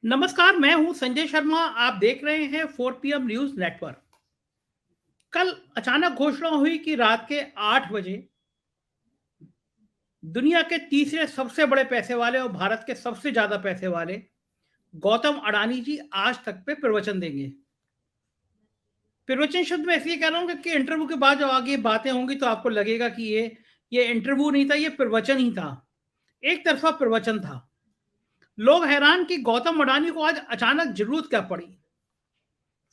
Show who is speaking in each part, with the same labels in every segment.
Speaker 1: नमस्कार, मैं हूं संजय शर्मा। आप देख रहे हैं 4 पीएम न्यूज नेटवर्क। कल अचानक घोषणा हुई कि रात के 8 बजे दुनिया के तीसरे सबसे बड़े पैसे वाले और भारत के सबसे ज्यादा पैसे वाले गौतम अडानी जी आज तक पे प्रवचन देंगे। प्रवचन शब्द मैं इसलिए कह रहा हूं कि इंटरव्यू के बाद जब आगे बातें होंगी तो आपको लगेगा कि ये इंटरव्यू नहीं था, ये प्रवचन ही था। एक तरफा प्रवचन था। लोग हैरान कि गौतम अडानी को आज अचानक जरूरत क्या पड़ी।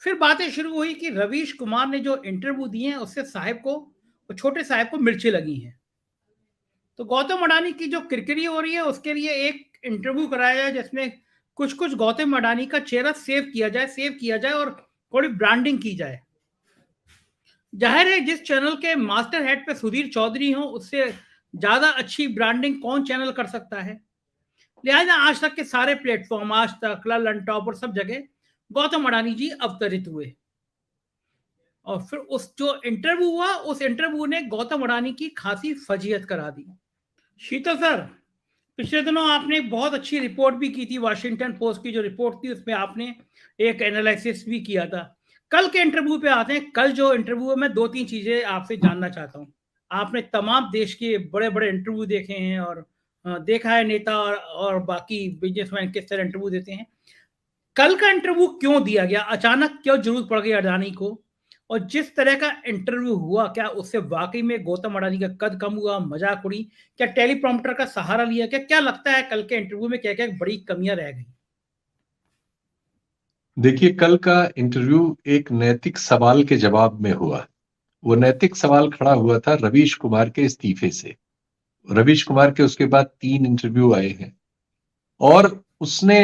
Speaker 1: फिर बातें शुरू हुई कि रवीश कुमार ने जो इंटरव्यू दिए हैं उससे साहब को, छोटे साहब को मिर्ची लगी हैं। तो गौतम अडानी की जो किरकिरी हो रही है उसके लिए एक इंटरव्यू कराया जाए जिसमें कुछ कुछ गौतम अडानी का चेहरा सेव किया जाए और थोड़ी ब्रांडिंग की जाए। जाहिर है जिस चैनल के मास्टर हेड पे सुधीर चौधरी हो उससे ज्यादा अच्छी ब्रांडिंग कौन चैनल कर सकता है। लिहाजा आज तक के सारे प्लेटफॉर्म, आज तक, ललन टॉप और सब जगह गौतम अडानी जी अवतरित हुए। और फिर उस जो इंटरव्यू हुआ उस इंटरव्यू ने गौतम अडानी की खासी फजीहत करा दी। शीतल सर, पिछले दिनों आपने बहुत अच्छी रिपोर्ट भी की थी। वाशिंगटन पोस्ट की जो रिपोर्ट थी उसमें आपने एक एनालिसिस भी किया था। कल के इंटरव्यू पे आते हैं। कल जो इंटरव्यू में 2-3 चीजें आपसे जानना चाहता हूँ। आपने तमाम देश के बड़े बड़े इंटरव्यू देखे हैं और देखा है नेता और बाकी बिजनेसमैन किस तरह इंटरव्यू देते हैं। कल का इंटरव्यू क्यों दिया गया, अचानक क्यों जरूरत पड़ गई अडानी को, और जिस तरह का इंटरव्यू हुआ क्या उससे वाकई में गौतम अडानी का कद कम हुआ, मजाक उड़ी, क्या टेलीप्रॉम्प्टर का सहारा लिया, क्या लगता है कल के इंटरव्यू में क्या क्या बड़ी कमियां रह गई?
Speaker 2: देखिए, कल का इंटरव्यू एक नैतिक सवाल के जवाब में हुआ। वो नैतिक सवाल खड़ा हुआ था रवीश कुमार के इस्तीफे से। रवीश कुमार के उसके बाद 3 इंटरव्यू आए हैं और उसने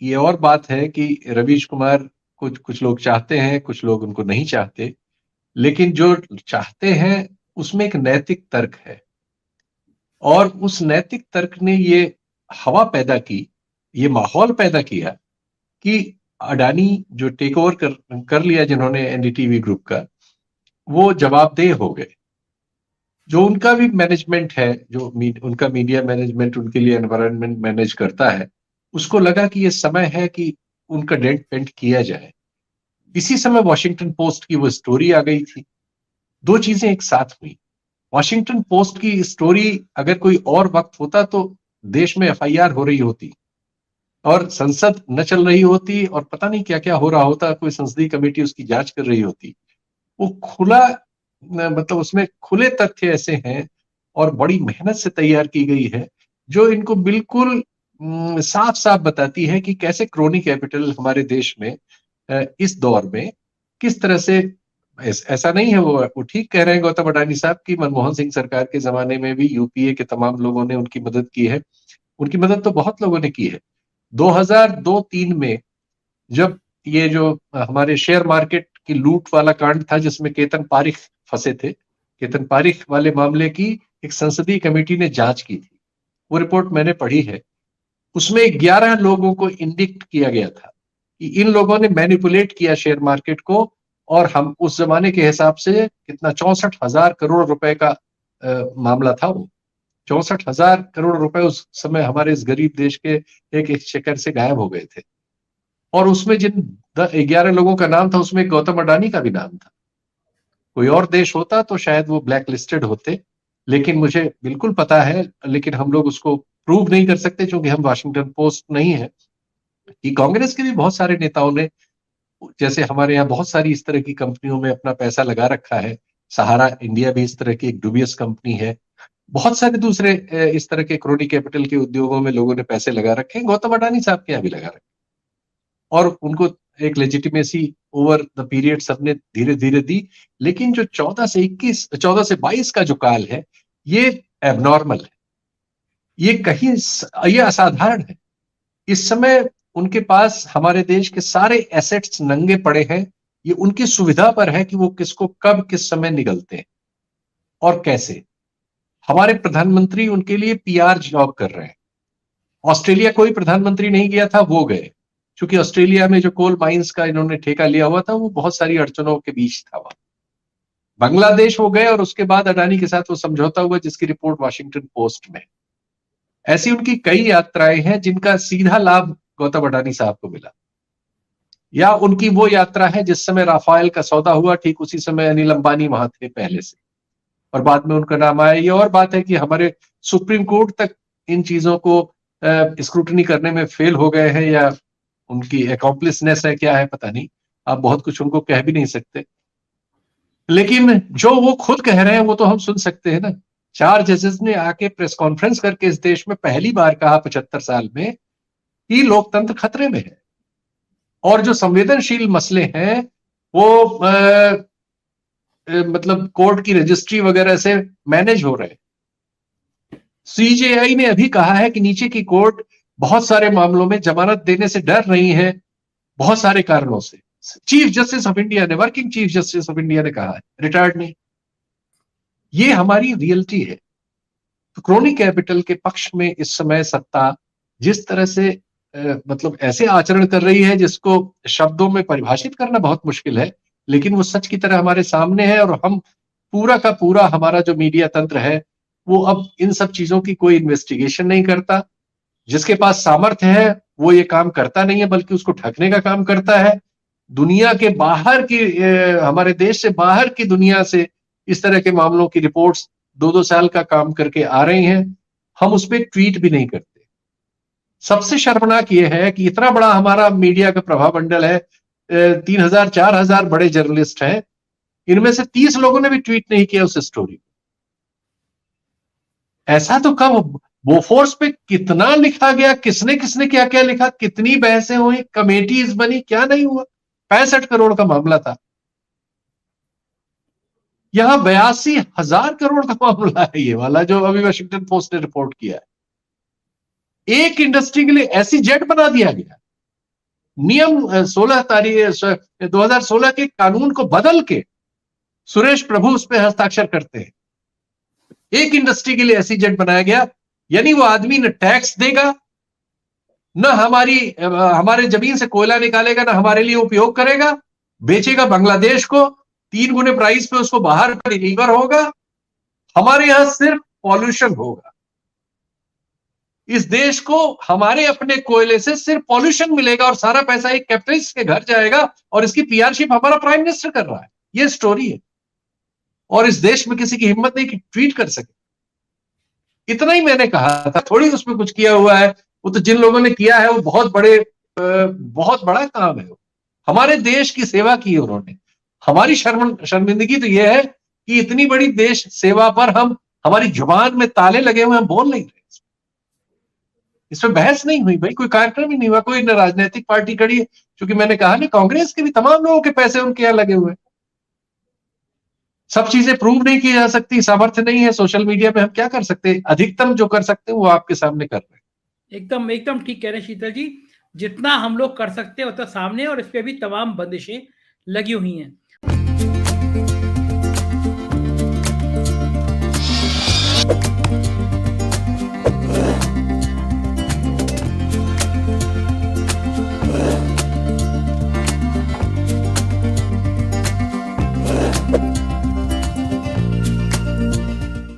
Speaker 2: ये और बात है कि रवीश कुमार कुछ कुछ लोग चाहते हैं, कुछ लोग उनको नहीं चाहते, लेकिन जो चाहते हैं उसमें एक नैतिक तर्क है और उस नैतिक तर्क ने ये हवा पैदा की, ये माहौल पैदा किया कि अडानी जो टेक ओवर कर लिया जिन्होंने एनडीटीवी ग्रुप का, वो जवाबदेह हो गए। जो उनका भी मैनेजमेंट है, जो उनका मीडिया मैनेजमेंट उनके लिए एनवायरनमेंट मैनेज करता है, उसको लगा कि ये समय है कि उनका डेंट पेंट किया जाए। इसी समय वॉशिंगटन पोस्ट की वो स्टोरी आ गई थी। 2 चीजें एक साथ हुई। वॉशिंगटन पोस्ट की स्टोरी अगर कोई और वक्त होता तो देश में एफआईआर हो रही होती और संसद न चल रही होती और पता नहीं क्या क्या हो रहा होता, कोई संसदीय कमेटी उसकी जांच कर रही होती। वो खुला, मतलब उसमें खुले तथ्य ऐसे हैं और बड़ी मेहनत से तैयार की गई है जो इनको बिल्कुल साफ साफ बताती है कि कैसे क्रोनी कैपिटल हमारे देश में इस दौर में किस तरह से ऐसा नहीं है। वो ठीक कह रहे हैं गौतम अडानी साहब की मनमोहन सिंह सरकार के जमाने में भी यूपीए के तमाम लोगों ने उनकी मदद की है। उनकी मदद तो बहुत लोगों ने की है। 2002-3 में जब ये जो हमारे शेयर मार्केट की लूट वाला कांड था जिसमें केतन पारिख फंसे थे, केतन पारिख वाले मामले की एक संसदीय कमेटी ने जांच की थी। वो रिपोर्ट मैंने पढ़ी है। उसमें 11 लोगों को इंडिक्ट किया गया था कि इन लोगों ने मैनिपुलेट किया शेयर मार्केट को और हम उस जमाने के हिसाब से कितना 64,000 करोड़ रुपए का मामला था। वो 64,000 करोड़ रुपए उस समय हमारे इस गरीब देश के एक एक्सचेकर से गायब हो गए थे और उसमें जिन 11 लोगों का नाम था उसमें गौतम अडानी का भी नाम था। कोई और देश होता तो शायद वो ब्लैक लिस्टेड होते, लेकिन मुझे बिल्कुल पता है, लेकिन हम लोग उसको प्रूव नहीं कर सकते क्योंकि हम वाशिंगटन पोस्ट नहीं है, कि कांग्रेस के भी बहुत सारे नेताओं ने, जैसे हमारे यहाँ बहुत सारी इस तरह की कंपनियों में अपना पैसा लगा रखा है। सहारा इंडिया भी इस तरह की एक डुबियस कंपनी है। बहुत सारे दूसरे इस तरह के क्रोनी कैपिटल के उद्योगों में लोगों ने पैसे लगा रखे हैं। गौतम अडानी साहब के यहाँ भी लगा रखे और उनको एक लेजिटिमेसी ओवर द पीरियड सबने धीरे धीरे दी। लेकिन जो 14 से 22 का जो काल है, ये एबनॉर्मल है, ये असाधारण है। इस समय उनके पास हमारे देश के सारे एसेट्स नंगे पड़े हैं। ये उनकी सुविधा पर है कि वो किसको कब किस समय निगलते हैं और कैसे। हमारे प्रधानमंत्री उनके लिए पीआर जॉब कर रहे हैं। ऑस्ट्रेलिया कोई प्रधानमंत्री नहीं गया था, वो गए, क्योंकि ऑस्ट्रेलिया में जो कोल माइंस का इन्होंने ठेका लिया हुआ था वो बहुत सारी अड़चनों के बीच था वहां। बांग्लादेश वो गए और उसके बाद अडानी के साथ वो समझौता हुआ जिसकी रिपोर्ट वाशिंगटन पोस्ट में। ऐसी उनकी कई यात्राएं हैं जिनका सीधा लाभ गौतम अडानी साहब को मिला, या उनकी वो यात्रा है जिस समय राफेल का सौदा हुआ, ठीक उसी समय अनिल अंबानी वहां थे पहले से, और बाद में उनका नाम आया। ये और बात है कि हमारे सुप्रीम कोर्ट तक इन चीजों को स्क्रूटनी करने में फेल हो गए हैं, या उनकी अकॉम्प्लिसनेस है, क्या है पता नहीं। आप बहुत कुछ उनको कह भी नहीं सकते, लेकिन जो वो खुद कह रहे हैं वो तो हम सुन सकते हैं ना। 4 जजेस ने आके प्रेस कॉन्फ्रेंस करके इस देश में पहली बार कहा 75 साल में कि लोकतंत्र खतरे में है, और जो संवेदनशील मसले हैं वो मतलब कोर्ट की रजिस्ट्री वगैरह से मैनेज हो रहे हैं। सीजेआई ने अभी कहा है कि नीचे की कोर्ट बहुत सारे मामलों में जमानत देने से डर रही है, बहुत सारे कारणों से। चीफ जस्टिस ऑफ इंडिया ने, working chief justice of India ने कहा है, रिटायर्ड नहीं। ये हमारी रियलिटी है। तो क्रोनी कैपिटल के पक्ष में इस समय सत्ता जिस तरह से मतलब ऐसे आचरण कर रही है जिसको शब्दों में परिभाषित करना बहुत मुश्किल है, लेकिन वो सच की तरह हमारे सामने है। और हम पूरा का पूरा हमारा जो मीडिया तंत्र है वो अब इन सब चीजों की कोई इन्वेस्टिगेशन नहीं करता। जिसके पास सामर्थ्य है वो ये काम करता नहीं है, बल्कि उसको ढकने का काम करता है। दुनिया के बाहर की हमारे देश से बाहर की दुनिया से इस तरह के मामलों की रिपोर्ट्स 2-2 साल का काम करके आ रही हैं, हम उस पर ट्वीट भी नहीं करते। सबसे शर्मनाक यह है कि इतना बड़ा हमारा मीडिया का प्रभाव मंडल है, 3000-4000 बड़े जर्नलिस्ट हैं, इनमें से 30 लोगों ने भी ट्वीट नहीं किया उस स्टोरी। ऐसा तो कब बोफोर्स पे कितना लिखा गया, किसने किसने क्या क्या लिखा, कितनी बहसें हुई, कमेटीज बनी, क्या नहीं हुआ। 65 करोड़ का मामला था, यहां 82,000 करोड़ का मामला है ये वाला जो अभी वाशिंगटन पोस्ट ने रिपोर्ट किया है। एक इंडस्ट्री के लिए ऐसी जेट बना दिया गया, नियम 2016 के कानून को बदल के सुरेश प्रभु उस पर हस्ताक्षर करते हैं। एक इंडस्ट्री के लिए ऐसी जेट बनाया गया, यानी वो आदमी न टैक्स देगा, न हमारे जमीन से कोयला निकालेगा, न हमारे लिए उपयोग करेगा, बेचेगा बांग्लादेश को, 3 गुने प्राइस पे उसको बाहर डिलीवर होगा। हमारे यहां सिर्फ पॉल्यूशन होगा। इस देश को हमारे अपने कोयले से सिर्फ पॉल्यूशन मिलेगा और सारा पैसा एक कैपिटलिस्ट के घर जाएगा, और इसकी पीआरशिप हमारा प्राइम मिनिस्टर कर रहा है। ये स्टोरी है, और इस देश में किसी की हिम्मत नहीं कि ट्वीट कर सके। इतना ही मैंने कहा था, थोड़ी उसमें कुछ किया हुआ है। वो तो जिन लोगों ने किया है वो बहुत बड़ा काम है। हमारे देश की सेवा की उन्होंने। हमारी शर्मिंदगी तो यह है कि इतनी बड़ी देश सेवा पर हमारी जुबान में ताले लगे हुए, हम बोल नहीं रहे। इसमें बहस नहीं हुई भाई, कोई कार्यक्रम ही नहीं हुआ, कोई न राजनीतिक पार्टी खड़ी है। क्योंकि मैंने कहा ना, कांग्रेस के भी तमाम लोगों के पैसे उनके यहां लगे हुए। सब चीजें प्रूव नहीं की जा सकती, सामर्थ्य नहीं है। सोशल मीडिया में हम क्या कर सकते हैं? अधिकतम जो कर सकते हैं वो आपके सामने कर रहे हैं।
Speaker 1: एकदम एकदम ठीक कह रहे हैं शीतल जी, जितना हम लोग कर सकते हैं उतना सामने, और इस पे भी तमाम बंदिशें लगी हुई हैं।